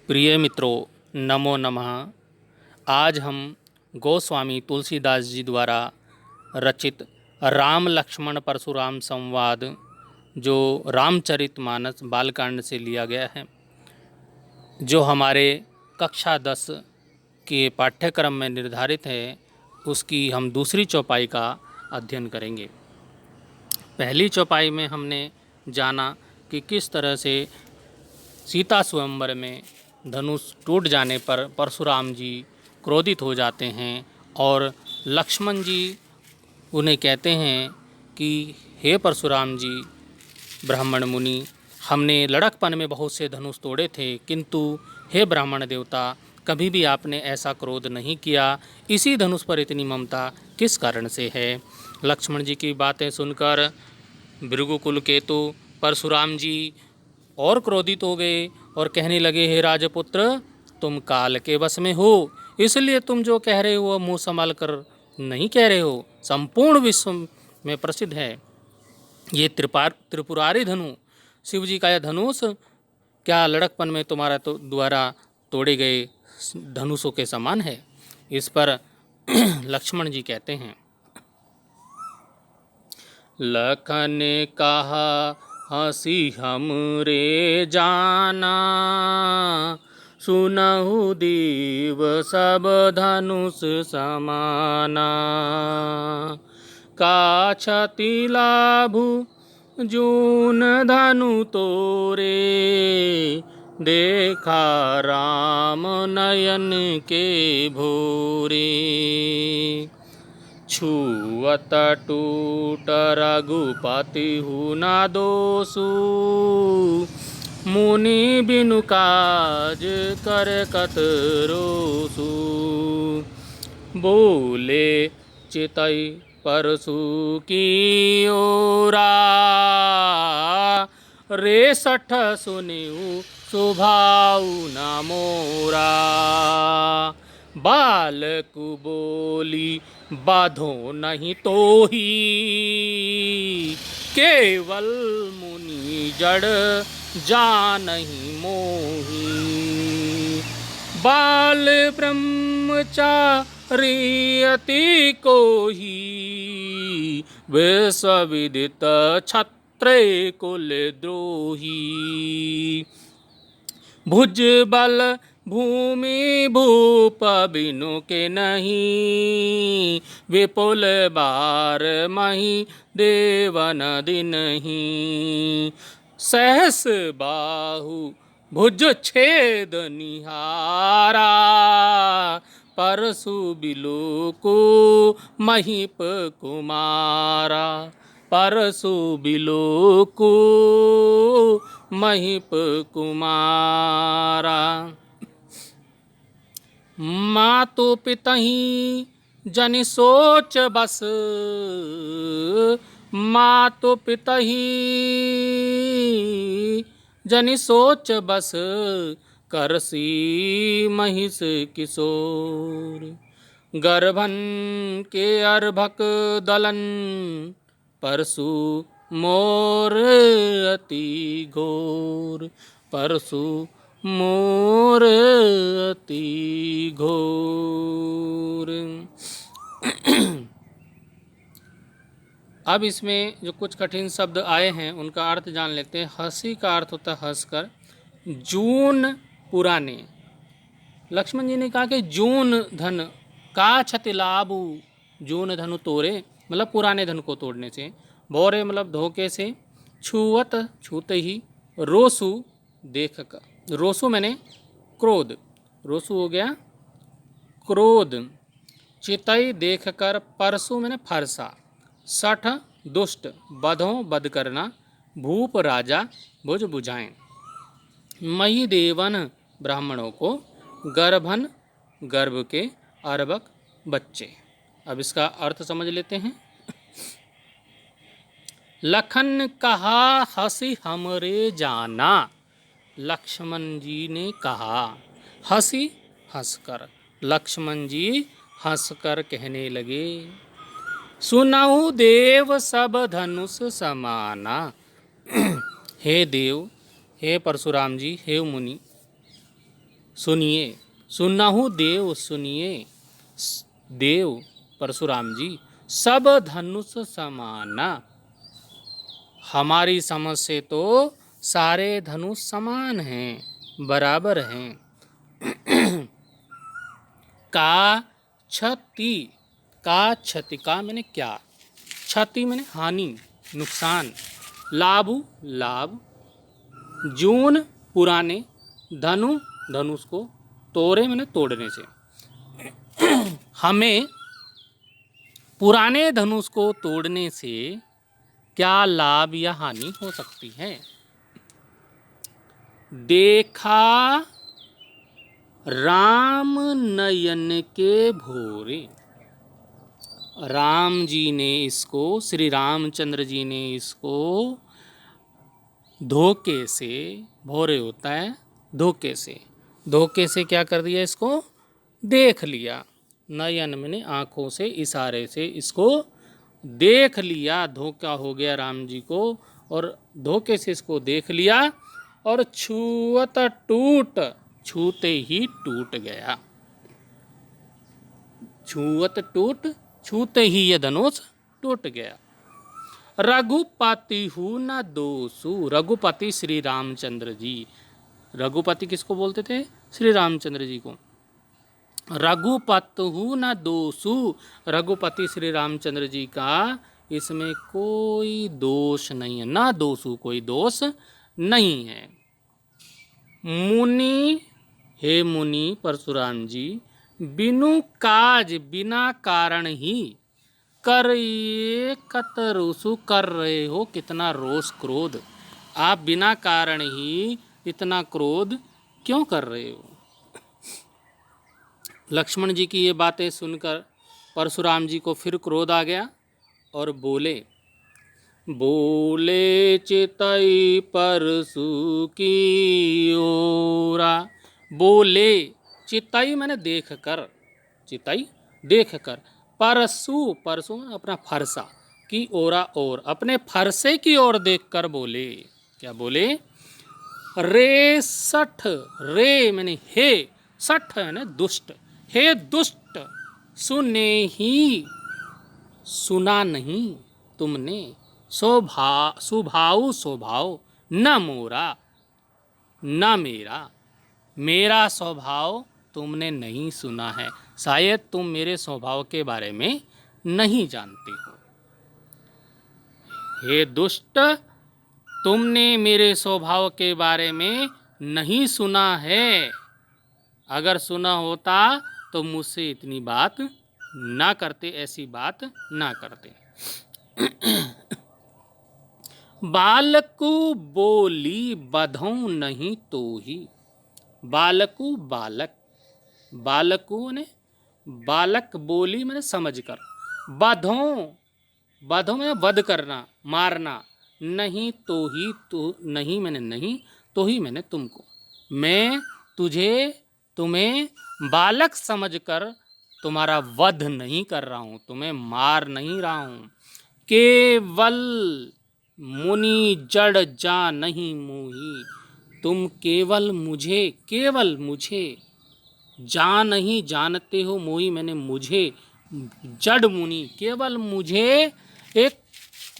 प्रिय मित्रों, नमो नमः। आज हम गोस्वामी तुलसीदास जी द्वारा रचित राम लक्ष्मण परशुराम संवाद, जो रामचरितमानस बालकांड से लिया गया है, जो हमारे कक्षा 10 के पाठ्यक्रम में निर्धारित है, उसकी हम दूसरी चौपाई का अध्ययन करेंगे। पहली चौपाई में हमने जाना कि किस तरह से सीता स्वयंवर में धनुष टूट जाने पर परशुराम जी क्रोधित हो जाते हैं और लक्ष्मण जी उन्हें कहते हैं कि हे परशुराम जी, ब्राह्मण मुनि, हमने लड़कपन में बहुत से धनुष तोड़े थे, किंतु हे ब्राह्मण देवता, कभी भी आपने ऐसा क्रोध नहीं किया। इसी धनुष पर इतनी ममता किस कारण से है? लक्ष्मण जी की बातें सुनकर भृगुकुल केतु परशुराम जी और क्रोधित हो गए और कहने लगे, हे राजपुत्र, तुम काल के वश में हो, इसलिए तुम जो कह रहे हो वह मुँह संभाल कर नहीं कह रहे हो। संपूर्ण विश्व में प्रसिद्ध है ये त्रिपुरारी धनु, शिव जी का यह धनुष क्या लड़कपन में तुम्हारा द्वारा तोड़े गए धनुषों के समान है? इस पर लक्ष्मण जी कहते हैं, लखन ने कहा हंसी हमरे जाना, सुनहु देव सब धनुष समाना। का क्षति लाभु जून धनु तोरे, देखा राम नयन के भोरे। छुअत टूट रघुपति हु न दोषु, मुनि बिनु काज कर कतरोसु। बोले चितई परशु की ओरा, रेसठ सुनिउ सुभाउ न मोरा। बालकु बोली बाधो नहीं तो ही, केवल मुनि जड़ जानहि मोही। बाल ब्रह्मचारी अति कोही, विश्वविदित क्षत्रिय कुल द्रोही। भुज बल भूमि भूप बिनु के नहीं, विपुल बार मही देवन दिनहि। सहस बाहु भुज छेद निहारा, परशु बिलोकु महीप कुमारा। परशु बिलोकु महीप कुमारा। मातु पितहि जनि सोच बस, मातु पितहि जनि सोच बस। करसी महिष किशोर, गर्भन के अर्भक दलन। परशु मोर अति घोर, परशु मोर अति घोर। अब इसमें जो कुछ कठिन शब्द आए हैं उनका अर्थ जान लेते हैं। हंसी का अर्थ होता है हंसकर। जून पुराने, लक्ष्मण जी ने कहा कि जून धन का क्षति लाभु, जून धनु तोड़े मतलब पुराने धन को तोड़ने से। भोरे मतलब धोखे से। छुअत छूते ही। रोसु देख कर, रोसु मैंने क्रोध, रोसु हो गया क्रोध। चितई देख कर, परसु मैंने फरसा। सठ दुष्ट, बधों बध करना। भूप राजा भुज बुझाएं। मही देवन ब्राह्मणों को। गर्भन गर्भ के, अर्भक बच्चे। अब इसका अर्थ समझ लेते हैं। लखन कहा हंसी हमरे जाना, लक्ष्मण जी ने कहा, हंसी हंसकर, लक्ष्मण जी हंसकर कहने लगे, सुनहु देव सब धनुष समाना। हे देव, हे परशुराम जी, हे मुनि, सुनिए, सुनहु देव सुनिए, देव परशुराम जी, सब धनुष समाना। हमारी समझ से तो सारे धनुष समान हैं, बराबर हैं। का क्षति, का क्षति, का मैंने क्या, क्षति मैंने हानि, नुकसान, लाभ लाभ, जून पुराने, धनु धनुष को, तोड़े मैंने तोड़ने से। हमें पुराने धनुष को तोड़ने से क्या लाभ या हानि हो सकती है? देखा राम नयन के भोरे, राम जी ने इसको, श्री रामचंद्र जी ने इसको धोखे से, भोरे होता है धोखे से, धोखे से क्या कर दिया, इसको देख लिया। नयन मैंने आँखों से, इशारे से इसको देख लिया, धोखा हो गया राम जी को, और धोखे से इसको देख लिया, और छुअत टूट, छूते ही टूट गया। छुअत टूट, छूते ही यह धनुष टूट गया। रघुपति हूँ न दोषु, रघुपति श्री रामचंद्र जी, रघुपति किसको बोलते थे? श्री रामचंद्र जी को। रघुपत हूँ न दोषु, रघुपति श्री रामचंद्र जी का इसमें कोई दोष नहीं है, ना दोषु, कोई दोष नहीं है। मुनि, हे मुनि परशुराम जी, बिनु काज, बिना कारण ही, कर ये कतरोसु, कर रहे हो कितना रोष क्रोध, आप बिना कारण ही इतना क्रोध क्यों कर रहे हो? लक्ष्मण जी की ये बातें सुनकर परशुराम जी को फिर क्रोध आ गया और बोले, बोले चितई परशु की ओरा, बोले चितई मैंने देख कर, चितई देख कर, परशु, परशु अपना फरसा, की ओरा, और अपने फरसे की ओर देखकर बोले, क्या बोले? रे सठ, रे मैंने हे, सठ है ना दुष्ट, हे दुष्ट, सुने ही, सुना नहीं तुमने, स्वभाव स्वभाव न मोरा, न मेरा, मेरा स्वभाव तुमने नहीं सुना है, शायद तुम मेरे स्वभाव के बारे में नहीं जानते हो। हे दुष्ट, तुमने मेरे स्वभाव के बारे में नहीं सुना है, अगर सुना होता तो मुझसे इतनी बात ना करते, ऐसी बात ना करते। बालकु बोली बधौ नहीं तो ही, बालकु बालक, बालकु ने बालक, बोली मैंने समझ कर, बधौ, बधौ में वध करना, मारना, नहीं तो ही, तो नहीं मैंने नहीं, तो ही मैंने तुमको, मैं तुझे, तुम्हें बालक समझकर तुम्हारा वध नहीं कर रहा हूँ, तुम्हें मार नहीं रहा हूँ। केवल मुनि जड़ जा नहीं मोही, तुम केवल मुझे, केवल मुझे जा नहीं जानते हो, मोही मैंने मुझे, जड़ मुनि, केवल मुझे एक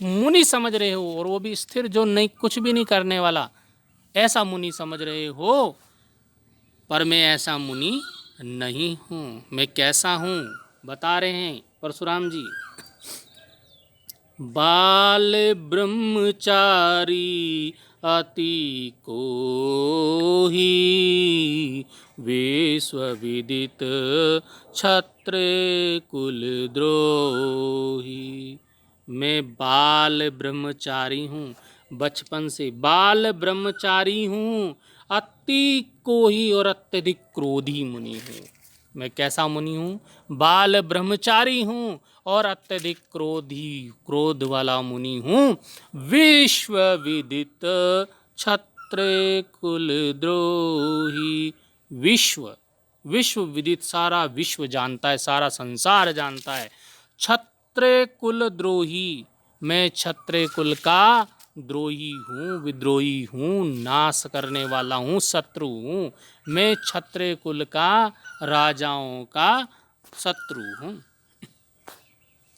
मुनि समझ रहे हो, और वो भी स्थिर, जो नहीं, कुछ भी नहीं करने वाला, ऐसा मुनि समझ रहे हो, पर मैं ऐसा मुनि नहीं हूँ। मैं कैसा हूँ बता रहे हैं परशुराम जी। बाल ब्रह्मचारी अति को ही, विश्वविदित क्षत्रिय कुल द्रोही। मैं बाल ब्रह्मचारी हूँ, बचपन से बाल ब्रह्मचारी हूँ, अति को ही और अत्यधिक क्रोधी मुनि हूँ। मैं कैसा मुनि हूँ? बाल ब्रह्मचारी हूँ और अत्यधिक क्रोधी, क्रोध वाला मुनि हूँ। विश्व विदित क्षत्रिय कुल द्रोही, विश्व, विश्व विदित, सारा विश्व जानता है, सारा संसार जानता है। क्षत्रिय कुल द्रोही, मैं क्षत्रिय कुल का द्रोही हूँ, विद्रोही हूँ, नाश करने वाला हूँ, शत्रु हूँ। मैं क्षत्रिय कुल का, राजाओं का शत्रु हूँ।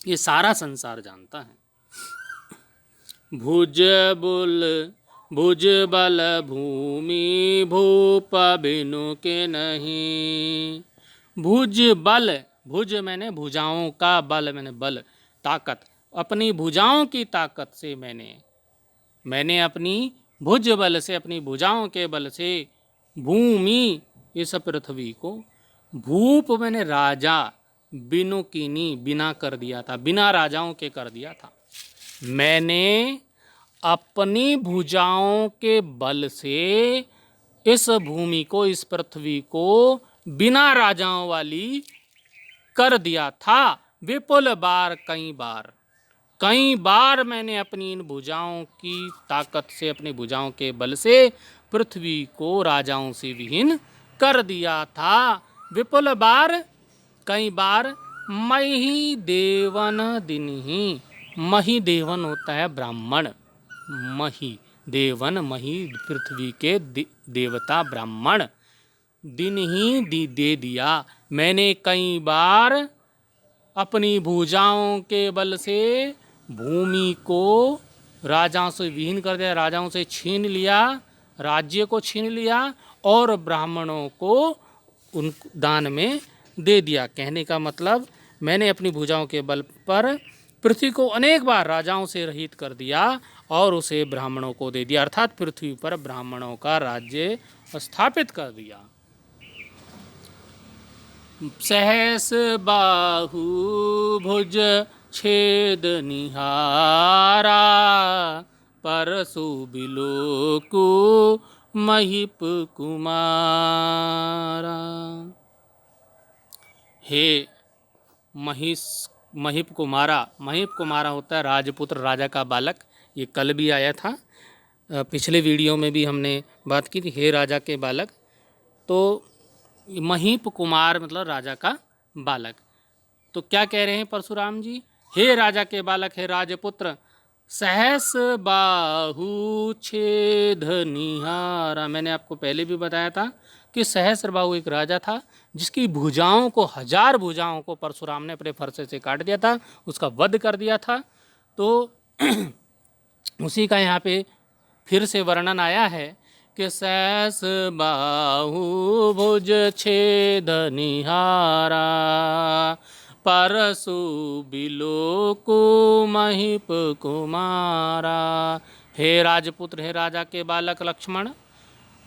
ये सारा संसार जानता है। भुज बल भूमि भूप बिनु के नहीं। भुज मैंने भुजाओं का, बल मैंने बल, ताकत। अपनी भुजाओं की ताकत से मैंने अपनी भुज बल से, अपनी भुजाओं के बल से भूमि, इस पृथ्वी को, भूप मैंने राजा, बिनु कीनी बिना कर दिया था, बिना राजाओं के कर दिया था। मैंने अपनी भुजाओं के बल से इस भूमि को, इस पृथ्वी को बिना राजाओं वाली कर दिया था। विपुल बार, कई बार मैंने अपनी इन भुजाओं की ताकत से, अपनी भुजाओं के बल से पृथ्वी को राजाओं से विहीन कर दिया था। विपुल बार, कई बार। मही देवन दिन ही, मही देवन होता है ब्राह्मण, मही देवन, मही पृथ्वी के देवता ब्राह्मण, दिन ही दे दिया। मैंने कई बार अपनी भुजाओं के बल से भूमि को राजाओं से विहीन कर दिया, राजाओं से छीन लिया, राज्य को छीन लिया और ब्राह्मणों को उन दान में दे दिया। कहने का मतलब, मैंने अपनी भुजाओं के बल पर पृथ्वी को अनेक बार राजाओं से रहित कर दिया और उसे ब्राह्मणों को दे दिया, अर्थात पृथ्वी पर ब्राह्मणों का राज्य स्थापित कर दिया। सहस बाहु भुज छेद निहारा, परसु बिलोकु महिप कुमारा। हे महिप कुमारा होता है राजपुत्र, राजा का बालक। ये कल भी आया था, पिछले वीडियो में भी हमने बात की थी। हे राजा के बालक, तो महिप कुमार मतलब राजा का बालक। तो क्या कह रहे हैं परशुराम जी? हे राजा के बालक, हे राजपुत्र, सहस बाहु छेद निहारा। मैंने आपको पहले भी बताया था कि सहस्र बाहु एक राजा था जिसकी भुजाओं को, 1000 भुजाओं को परशुराम ने अपने फरसे से काट दिया था, उसका वध कर दिया था। तो उसी का यहाँ पे फिर से वर्णन आया है कि सहस बाहु भुज छेद निहारा, परसु बिलोकु महिप कुमारा। हे राजपुत्र, हे राजा के बालक लक्ष्मण,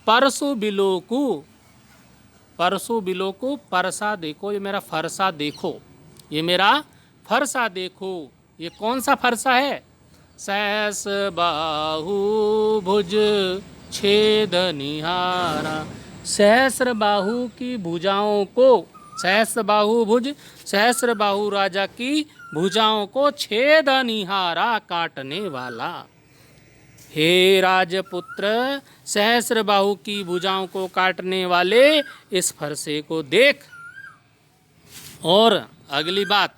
परसु बिलोकु, परसा देखो, ये मेरा फरसा देखो, ये मेरा फरसा देखो। ये कौन सा फरसा है? सहस बाहु भुज छेद निहारा। सहस्र बाहु की भुजाओं को, सहस्र बाहु भुज, सहस्र बाहु राजा की भुजाओं को छेद निहारा, काटने वाला। हे राजपुत्र, सहस्र बाहु की भुजाओं को काटने वाले इस फरसे को देख। और अगली बात,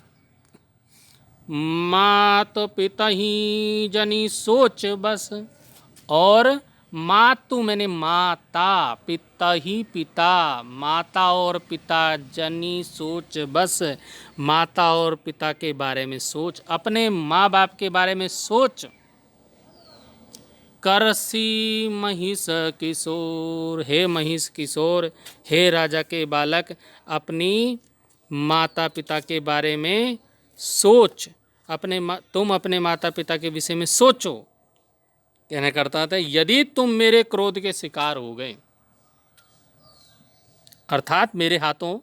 मात पितहि जनी सोच बस। और मातु मैंने माता, पिता ही पिता, माता और पिता, जनी सोच बस, माता और पिता के बारे में सोच, अपने माँ बाप के बारे में सोच। करसी महिष किशोर, हे महिष किशोर, हे राजा के बालक, अपनी माता पिता के बारे में सोच। तुम अपने माता पिता के विषय में सोचो। कहना करता था, यदि तुम मेरे क्रोध के शिकार हो गए, अर्थात मेरे हाथों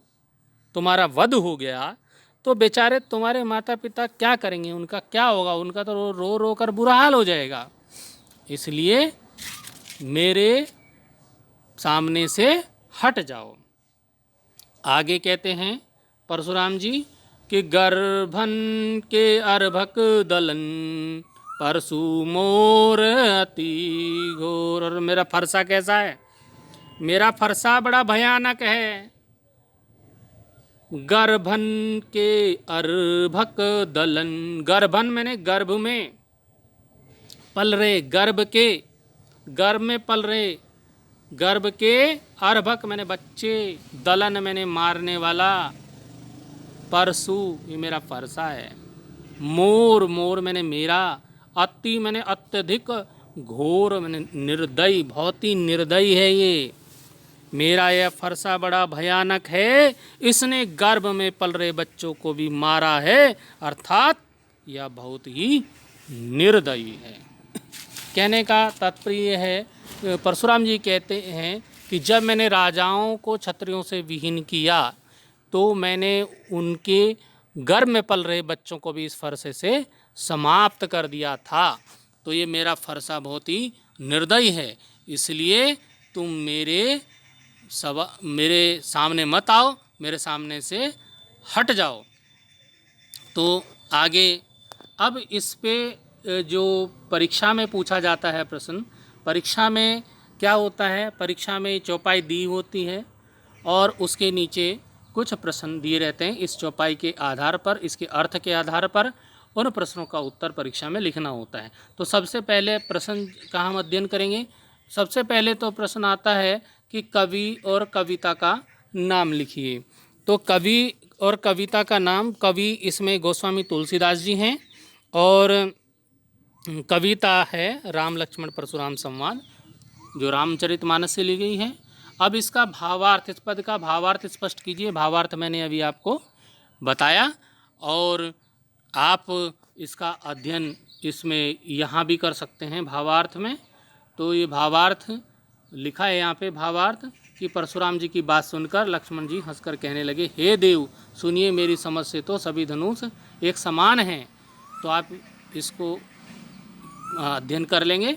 तुम्हारा वध हो गया, तो बेचारे तुम्हारे माता पिता क्या करेंगे, उनका क्या होगा? उनका तो रो रो कर बुरा हाल हो जाएगा। इसलिए मेरे सामने से हट जाओ। आगे कहते हैं परशुराम जी कि गर्भन के अर्भक दलन, परशु मोर अति घोर। और मेरा फरसा कैसा है? मेरा फरसा बड़ा भयानक है। गर्भन के अर्भक दलन, गर्भन मैंने गर्भ में, पल रहे गर्भ में पल रहे, गर्भ के अर्भक मैंने बच्चे, दलन मैंने मारने वाला, परसु ये मेरा फरसा है, मोर मैंने मेरा, अति मैंने अत्यधिक, घोर मैंने निर्दयी, बहुत ही निर्दयी है ये, मेरा यह फरसा बड़ा भयानक है, इसने गर्भ में पल रहे बच्चों को भी मारा है, अर्थात यह बहुत ही निर्दयी है। कहने का तात्पर्य है, परशुराम जी कहते हैं कि जब मैंने राजाओं को क्षत्रियों से विहीन किया तो मैंने उनके गर्भ में पल रहे बच्चों को भी इस फरसे से समाप्त कर दिया था। तो ये मेरा फरसा बहुत ही निर्दयी है, इसलिए तुम मेरे सामने मत आओ, मेरे सामने से हट जाओ। तो आगे अब इस पे जो परीक्षा में पूछा जाता है प्रश्न, परीक्षा में क्या होता है, परीक्षा में चौपाई दी होती है और उसके नीचे कुछ प्रश्न दिए रहते हैं। इस चौपाई के आधार पर, इसके अर्थ के आधार पर उन प्रश्नों का उत्तर परीक्षा में लिखना होता है। तो सबसे पहले प्रश्न का हम अध्ययन करेंगे। सबसे पहले तो प्रश्न आता है कि कवि और कविता का नाम लिखिए। तो कवि और कविता का नाम, कवि इसमें गोस्वामी तुलसीदास जी हैं और कविता है राम लक्ष्मण परशुराम संवाद, जो रामचरितमानस से ली गई है। अब इसका भावार्थ, इस पद का भावार्थ स्पष्ट कीजिए। भावार्थ मैंने अभी आपको बताया और आप इसका अध्ययन इसमें यहाँ भी कर सकते हैं भावार्थ में। तो ये भावार्थ लिखा है यहाँ पे, भावार्थ कि परशुराम जी की बात सुनकर लक्ष्मण जी हंसकर कहने लगे, हे देव सुनिए, मेरी समझ से तो सभी धनुष एक समान हैं। तो आप इसको अध्ययन कर लेंगे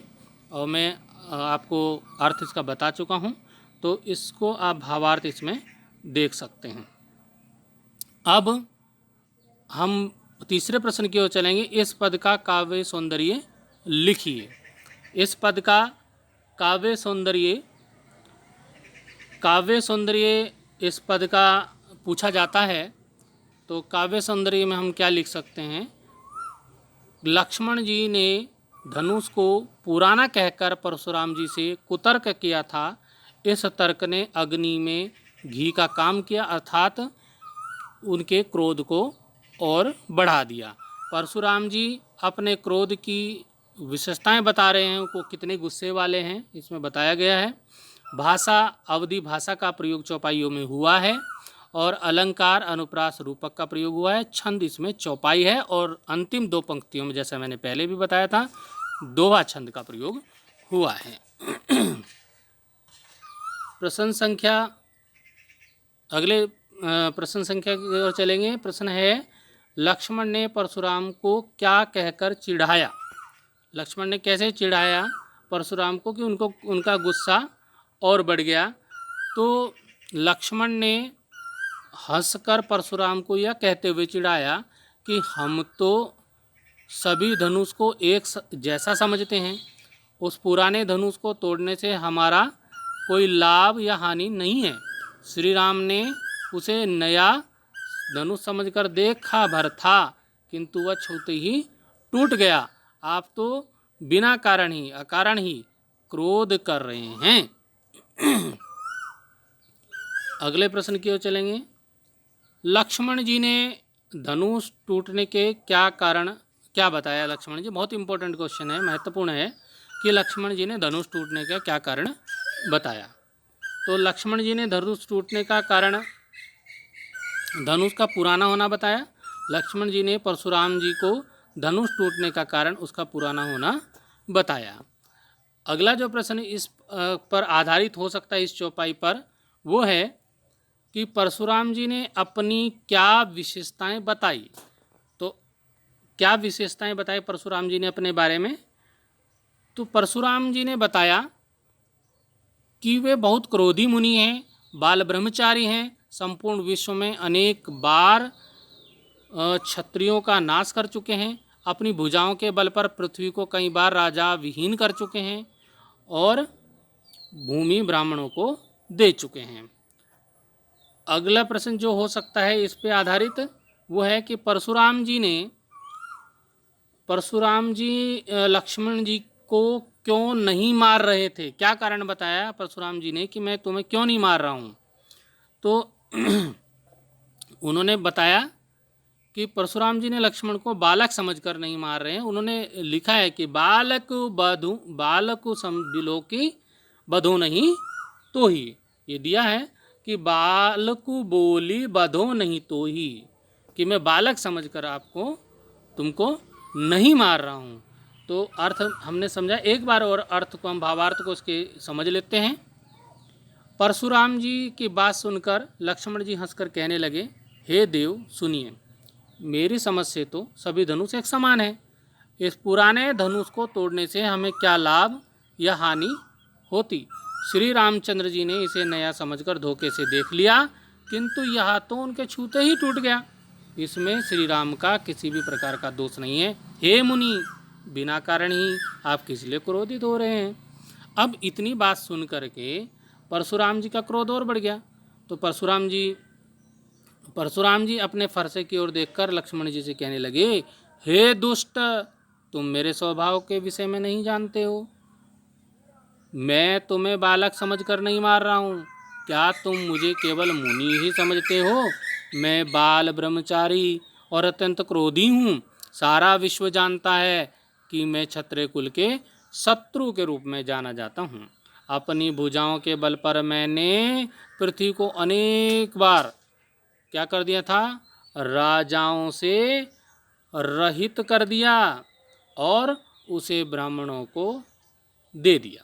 और मैं आपको अर्थ इसका बता चुका हूँ, तो इसको आप भावार्थ इसमें देख सकते हैं। अब हम तीसरे प्रश्न की ओर चलेंगे। इस पद का काव्य सौंदर्य लिखिए। इस पद का काव्य सौंदर्य इस पद का पूछा जाता है। तो काव्य सौंदर्य में हम क्या लिख सकते हैं, लक्ष्मण जी ने धनुष को पुराना कहकर परशुराम जी से कुतर्क किया था, इस तर्क ने अग्नि में घी का काम किया, अर्थात उनके क्रोध को और बढ़ा दिया। परशुराम जी अपने क्रोध की विशेषताएं बता रहे हैं, उनको कितने गुस्से वाले हैं इसमें बताया गया है। भाषा, अवधि भाषा का प्रयोग चौपाइयों में हुआ है और अलंकार, अनुप्रास, रूपक का प्रयोग हुआ है। छंद इसमें चौपाई है और अंतिम दो पंक्तियों में, जैसा मैंने पहले भी बताया था, दोहा छंद का प्रयोग हुआ है। प्रश्न संख्या, अगले प्रश्न संख्या की ओर चलेंगे। प्रश्न है, लक्ष्मण ने परशुराम को क्या कहकर चिढ़ाया। लक्ष्मण ने कैसे चिढ़ाया परशुराम को कि उनका गुस्सा और बढ़ गया। तो लक्ष्मण ने हंसकर परशुराम को यह कहते हुए चिढ़ाया कि हम तो सभी धनुष को एक जैसा समझते हैं, उस पुराने धनुष को तोड़ने से हमारा कोई लाभ या हानि नहीं है। श्री राम ने उसे नया धनुष समझकर देखा भर था, किंतु वह छूते ही टूट गया। आप तो बिना कारण ही, अकारण ही क्रोध कर रहे हैं। अगले प्रश्न की ओर चलेंगे। लक्ष्मण जी ने धनुष टूटने के क्या बताया। लक्ष्मण जी, बहुत इंपॉर्टेंट क्वेश्चन है, महत्वपूर्ण है कि लक्ष्मण जी ने धनुष टूटने का क्या कारण बताया। तो लक्ष्मण जी ने धनुष टूटने का कारण धनुष का पुराना होना बताया। लक्ष्मण जी ने परशुराम जी को धनुष टूटने का कारण उसका पुराना होना बताया। अगला जो प्रश्न इस पर आधारित हो सकता है, इस चौपाई पर, वो है कि परशुराम जी ने अपनी क्या विशेषताएं बताई। तो क्या विशेषताएं बताई परशुराम जी ने अपने बारे में। तो परशुराम जी ने बताया कि वे बहुत क्रोधी मुनि हैं, बाल ब्रह्मचारी हैं, संपूर्ण विश्व में अनेक बार क्षत्रियों का नाश कर चुके हैं, अपनी भुजाओं के बल पर पृथ्वी को कई बार राजा विहीन कर चुके हैं और भूमि ब्राह्मणों को दे चुके हैं। अगला प्रश्न जो हो सकता है इस पे आधारित, वो है कि परशुराम जी ने परशुराम जी लक्ष्मण जी को क्यों नहीं मार रहे थे, क्या कारण बताया परशुराम जी ने कि मैं तुम्हें क्यों नहीं मार रहा हूँ। तो उन्होंने बताया कि परशुराम जी ने लक्ष्मण को बालक समझकर नहीं मार रहे हैं। उन्होंने लिखा है कि बालक समझिलो कि बधो नहीं तो ही, ये दिया है कि बालक बोली बधो नहीं तो ही, कि मैं बालक समझकर तुमको नहीं मार रहा हूँ। तो अर्थ हमने समझा, एक बार और अर्थ को हम भावार्थ को उसके समझ लेते हैं। परशुराम जी की बात सुनकर लक्ष्मण जी हंसकर कहने लगे, हे देव सुनिए, मेरी समझ से तो सभी धनुष एक समान है। इस पुराने धनुष को तोड़ने से हमें क्या लाभ या हानि होती। श्री रामचंद्र जी ने इसे नया समझकर धोखे से देख लिया, किंतु यह तो उनके छूते ही टूट गया। इसमें श्री राम का किसी भी प्रकार का दोष नहीं है। हे मुनि, बिना कारण ही आप किस लिए क्रोधित हो रहे हैं। अब इतनी बात सुन करके परशुराम जी का क्रोध और बढ़ गया। तो परशुराम जी अपने फरसे की ओर देखकर लक्ष्मण जी से कहने लगे, हे दुष्ट, तुम मेरे स्वभाव के विषय में नहीं जानते हो। मैं तुम्हें बालक समझकर नहीं मार रहा हूँ। क्या तुम मुझे केवल मुनि ही समझते हो। मैं बाल ब्रह्मचारी और अत्यंत क्रोधी हूँ। सारा विश्व जानता है कि मैं क्षत्रिय कुल के शत्रु के रूप में जाना जाता हूँ। अपनी भुजाओं के बल पर मैंने पृथ्वी को अनेक बार क्या कर दिया था, राजाओं से रहित कर दिया और उसे ब्राह्मणों को दे दिया,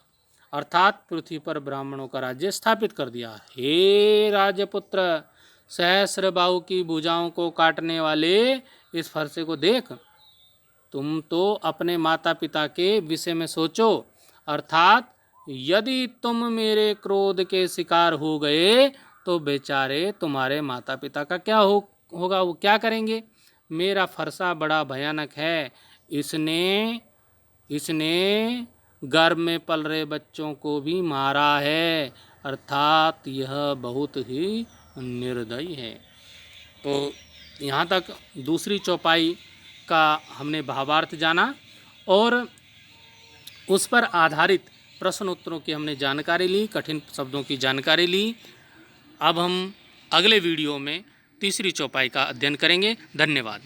अर्थात पृथ्वी पर ब्राह्मणों का राज्य स्थापित कर दिया। हे राजपुत्र, सहस्रबाहु की भुजाओं को काटने वाले इस फरसे को देख। तुम तो अपने माता पिता के विषय में सोचो, अर्थात यदि तुम मेरे क्रोध के शिकार हो गए तो बेचारे तुम्हारे माता पिता का क्या होगा, वो क्या करेंगे। मेरा फरसा बड़ा भयानक है। इसने गर्भ में पल रहे बच्चों को भी मारा है, अर्थात यह बहुत ही निर्दयी है। तो यहाँ तक दूसरी चौपाई का हमने भावार्थ जाना और उस पर आधारित प्रश्न उत्तरों की हमने जानकारी ली, कठिन शब्दों की जानकारी ली। अब हम अगले वीडियो में तीसरी चौपाई का अध्ययन करेंगे। धन्यवाद।